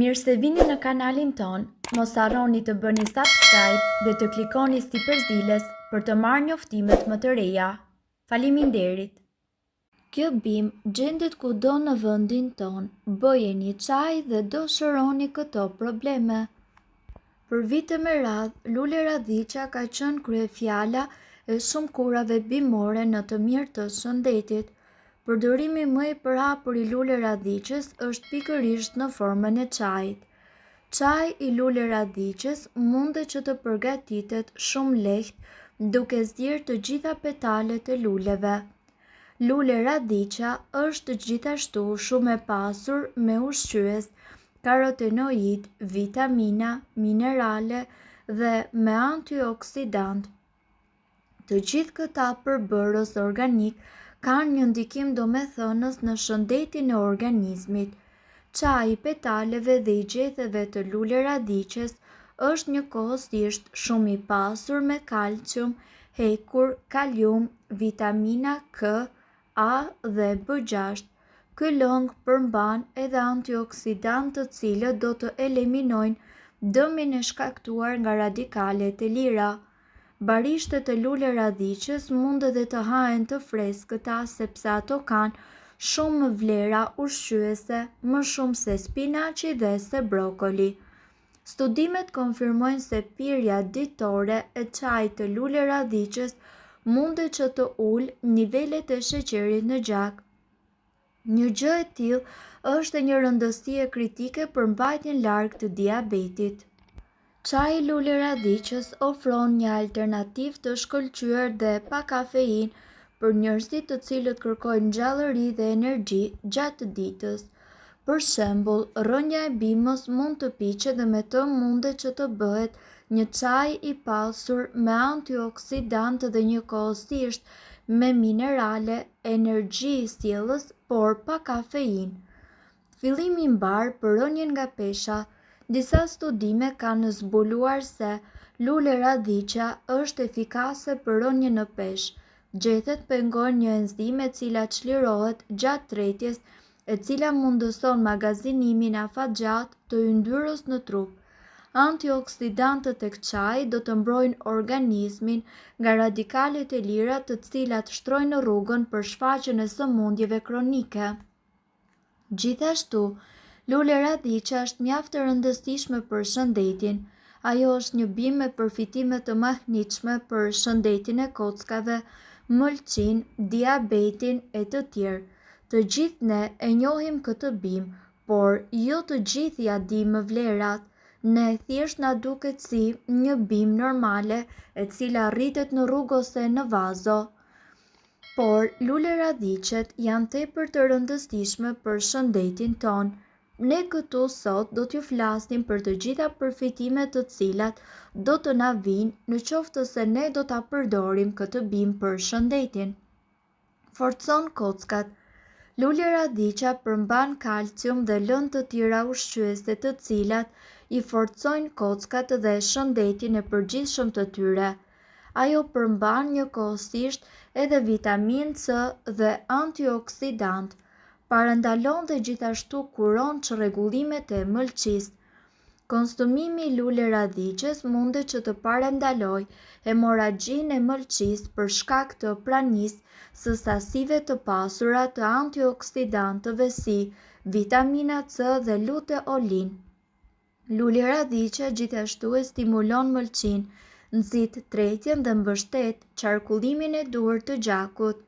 Mirë se vini në kanalin ton, mos harroni të bëni subscribe dhe të klikoni si përzdiles për të marrë njoftimet më të reja. Faleminderit! Kjo bimë gjendet kudo në vendin ton, bëjeni çaj dhe do shëroni këto probleme. Për vite me radhë, Lule Radiqa ka qenë kryefjala e shumë kurave bimore në të mirë të shëndetit. Përdorimi më i përhapur i Lule Radiqës është pikërisht në formën e çajit. Çaji i Lule Radiqës mundet që të përgatitet shumë lehtë duke zgjerë të gjitha petalet e luleve. Lule Radiqa është gjithashtu shumë e pasur me ushqyes, karotenoid, vitamina, minerale dhe me antioksidant. Të gjithë këta përbërës organik kanë një ndikim domethënës në shëndetin e organizmit. Çaji i petaleve dhe i gjetheve të Lule Radiqës është njëkohësisht shumë i pasur me kalcium, hekur, kalium, vitamina K, A dhe B6. Ky llong përmban edhe antioksidantë të cilët do të eliminojnë dëmin e shkaktuar nga radikalet e lira. Barishtet e Lule Radiqës mund edhe të hahen të freskëta sepse ato kanë shumë vlera ushqyese, më shumë se spinaqi dhe se brokoli. Studimet konfirmojnë se pirja ditore e çajit të Lule Radiqës mundet që të ulë nivelet e sheqerit në gjak. Një gjë e tillë është një rëndësie kritike për mbajtjen larg të diabetit. Çaji i Lule Radiqës ofron një alternativë të shkëlqyer dhe pa kafeinë për njerëzit të cilët kërkojnë ngjallëri dhe energji gjatë ditës. Për shembull, rrënja e bimës mund të piqet dhe me të mundet që të bëhet një çaj i pasur me antioksidantë dhe njëkohësisht me minerale, energji sjellës, por pa kafeinë. Fillimi i mbar për rënjen nga pesha. Disa studime kanë zbuluar se Lule Radiqa është efikase për rënjen në peshë. Gjethet pengojnë një enzim e cila çlirohet gjatë tretjes, e cila mundëson magazinimin afatgjatë të yndyrës në trup. Antioksidantët tek çaji do të mbrojnë organizmin nga radikalet e lira të cilat shtrojnë rrugën për shfaqjen e sëmundjeve kronike. Gjithashtu, Lule Radiqa është mjaft e rëndësishme për shëndetin. Ajo është një bimë me përfitime të mahnitshme për shëndetin e kockave, mëlçin, diabetin e të tjerë. Të gjithë ne e njohim këtë bimë, por jo të gjithë ja dimë vlerat. Ne thjesht na duket si një bimë normale e cila rritet në rrugë ose në vazo. Por Lule Radiqet janë tepër të rëndësishme për shëndetin ton. Ne këtu sot do t'ju flasim për të gjitha përfitimet të cilat do të na vinë në qoftë se ne do ta përdorim këtë bimë për shëndetin. Forcon kockat. Lule Radiqa përmban kalcium dhe lëndë të tjera ushqyese të cilat i forcojnë kockat dhe shëndetin e përgjithshëm të tyre. Ajo përmban njëkohësisht edhe vitaminë C dhe antioksidant. Parandalon dhe gjithashtu kuron çrregullimet e mëlçisë. Konsumimi i Lule Radiqës mundet që të parandalojë hemorragjinë e mëlçisë për shkak të pranisë së sasive të pasura të antioksidantëve si vitamina C dhe luteolin. Lule Radiqa gjithashtu e stimulon mëlçinë, nxit tretjen dhe mbështet qarkullimin e duhur të gjakut.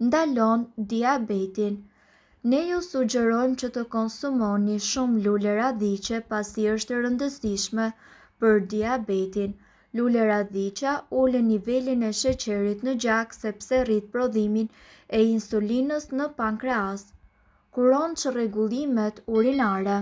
Ndalon diabetin. Ne ju sugjerojmë që të konsumoni shumë Lule Radiqe pasi është e rëndësishme për diabetin. Lule Radiqa ulën nivelin e sheqerit në gjak sepse rrit prodhimin e insulinës në pankreas. Kuron çrregullimet urinare.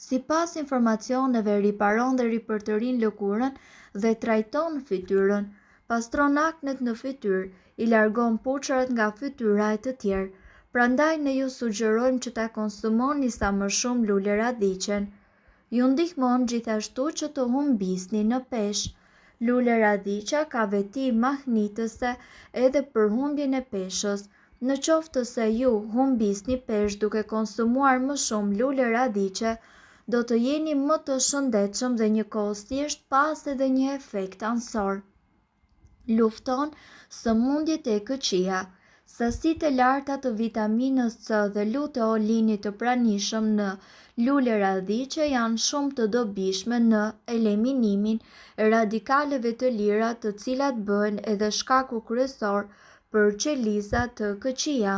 Sipas informacioneve riparon dhe ripërtërin lëkurën dhe trajton fytyrën. Pastron aknet në fytyrë, i largon puçrat nga fytyra e të tjerë. Prandaj ne ju sugjerojmë që ta konsumoni sa më shumë Lule Radiqen. Ju ndihmon gjithashtu që të humbisni në peshë. Lule Radiqa ka veti mahnitëse edhe për humbjen e peshës. Në qoftë se ju humbisni peshë duke konsumuar më shumë Lule Radiqe, do të jeni më të shëndetshëm dhe njëkohësisht pas edhe një efekt ansor. Lufton sëmundjet e këqija. Sasitë e larta të vitaminës C dhe luteolinit të pranishëm në lule radhiqe janë shumë të dobishme në eliminimin e radikaleve të lira, të cilat bëhen edhe shkaku kryesor për qeliza të këqija.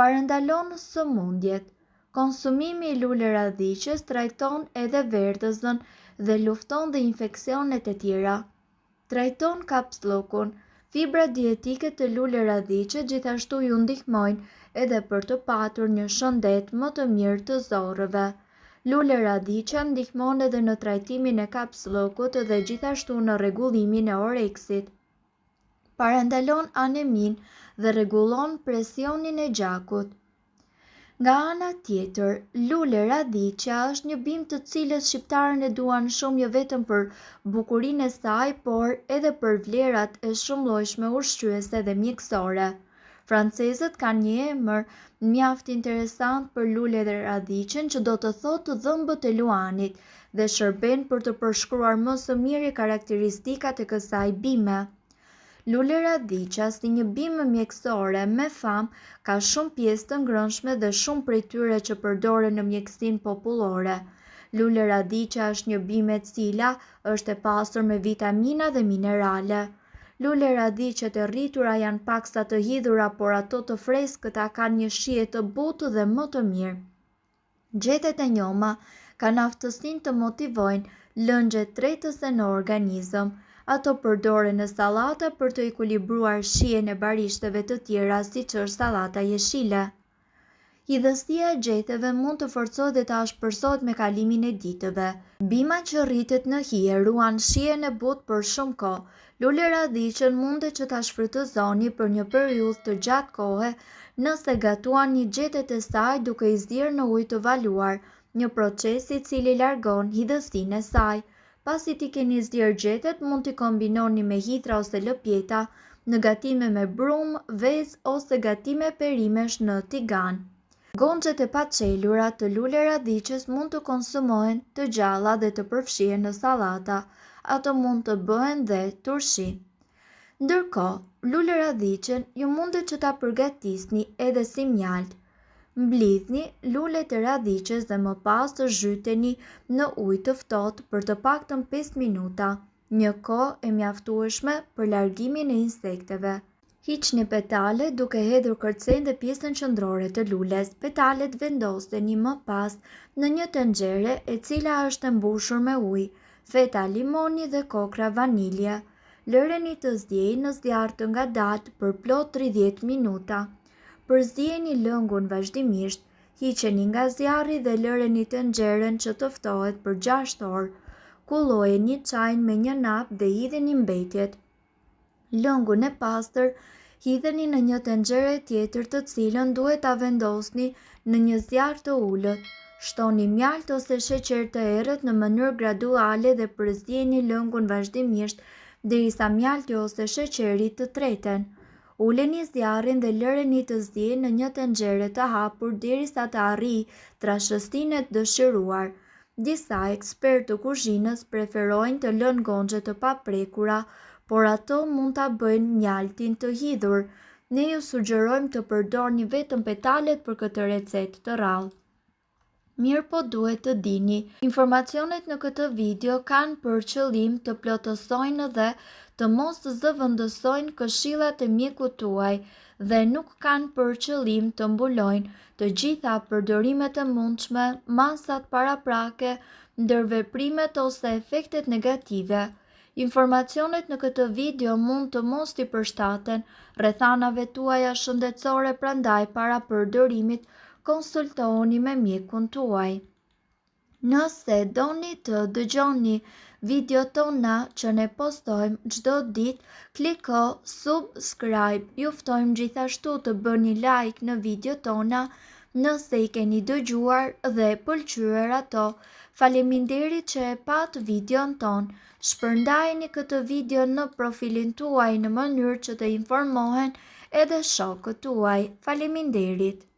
Parandalon sëmundjet. Konsumimi i lule radhiqes trajton edhe verdhëzën dhe lufton dhe infeksionet e tjera. Trajton kapslokun. Fibra dietike të lule radhiqe gjithashtu ju ndihmojnë edhe për të patur një shëndet më të mirë të zorrëve. Lule radhiqe ndihmon edhe në trajtimin e kapslokut dhe gjithashtu në rregullimin e oreksit. Parandalon anemin dhe rregullon presionin e gjakut. Nga ana tjetër, lule radhiqja është një bimë të cilës shqiptarën e duan shumë jo vetëm për bukurinë e saj, por edhe për vlerat e shumëllojshme ushqyese dhe mjekësore. Francezët kanë një emër mjaft interesant për lule radhiqen që do të thotë dhëmbët e luanit dhe shërben për të përshkruar më së miri karakteristikat e kësaj bime. Lule radhiqja, si një bimë mjekësore me famë, ka shumë pjesë të ngrënshme dhe shumë prej tyre që përdoren në mjekësinë popullore. Lule radhiqja është një bimë e cila është e pasur me vitamina dhe minerale. Lule radhiqet e rritura janë paksa të hidhura, por ato të freskëta kanë një shije të butë dhe më të mirë. Gjethet e njoma kanë aftësinë të motivojnë lëngjet tretëse në organizëm. Ato përdoren në sallata për të ekuilibruar shijen e barishteve të tjera, siç është sallata jeshile. Hidhësia e gjeteve mund të forcohet dhe të ashpërsohet me kalimin e ditëve. Bima që rritet në hije ruan shijen e butë për shumë kohë. Lule radhiqen mundet që ta shfrytëzoni për një periudhë të gjatë kohe nëse gatuani gjetet e saj duke i zgjerrë në ujë të valuar, një proces i cili largon hidhësinë e saj. Pasi ti keni zgjerë gjetet, mund t'i kombinoni me hithra ose lëpjeta, në gatime me brumë, vezë ose gatime perimesh në tigan. Gonxhet e paqelura të lule radhiqes mund të konsumohen të gjalla dhe të përfshihen në sallata. Ato mund të bëhen dhe turshi. Ndërkohë, lule radhiqen ju mundet që ta përgatisni edhe si mjalt. Mblidhni lulet e radhiqes dhe më pas të zhyteni në ujë të ftohtë për të paktën 5 minuta, një kohë e mjaftueshme për largimin e insekteve. Hiqni petalet duke hedhur kërcejnë dhe pjesën qendrore të lules. Petalet vendoseni më pas në një tenxhere e cila është e mbushur me ujë, feta limoni dhe kokra vanilje. Lëreni të zgjejë në zjarr të ngadaltë për plot 30 minuta. Përzieni lëngun vazhdimisht, hiqeni nga zjarri dhe lëreni tenxherën që të ftohet për 6 orë. Kullojeni çajin me një nap dhe hidheni mbetjet. Lëngun e pastër hidheni në një tenxhere tjetër të cilën duhet ta vendosni në një zjarr të ulët. Shtoni mjalt ose sheqer të errët në mënyrë graduale dhe përzieni lëngun vazhdimisht derisa mjalti ose sheqeri të treten. Uleni zjarrin dhe lëreni të zgjejë në një tenxhere të hapur derisa të arrijë trashësinë e dëshiruar. Disa ekspertë të kuzhinës preferojnë të lënë gonxhe të paprekura, por ato mund ta bëjnë mjaltin të hidhur. Ne ju sugjerojmë të përdorni vetëm petalet për këtë recetë të rrallë. Mirë po duhet të dini, informacionet në këtë video kanë për qëllim të plotësojnë dhe të mos zëvendësojnë këshillat e mjekut tuaj dhe nuk kanë për qëllim të mbulojnë të gjitha përdorimet e mundshme, masat paraprake, ndërveprimet ose efektet negative. Informacionet në këtë video mund të mos t'i përshtaten rrethanave tuaja shëndetësore, prandaj para përdorimit konsultohuni me mjekun tuaj. Nëse doni të dëgjoni video tona që ne postojmë çdo ditë, kliko subscribe. Ju ftojmë gjithashtu të bëni like në video tona nëse i keni dëgjuar dhe pëlqyer ato. Faleminderit që e pat videon ton. Shpërndajeni këtë video në profilin tuaj në mënyrë që të informohen edhe shokët tuaj. Faleminderit.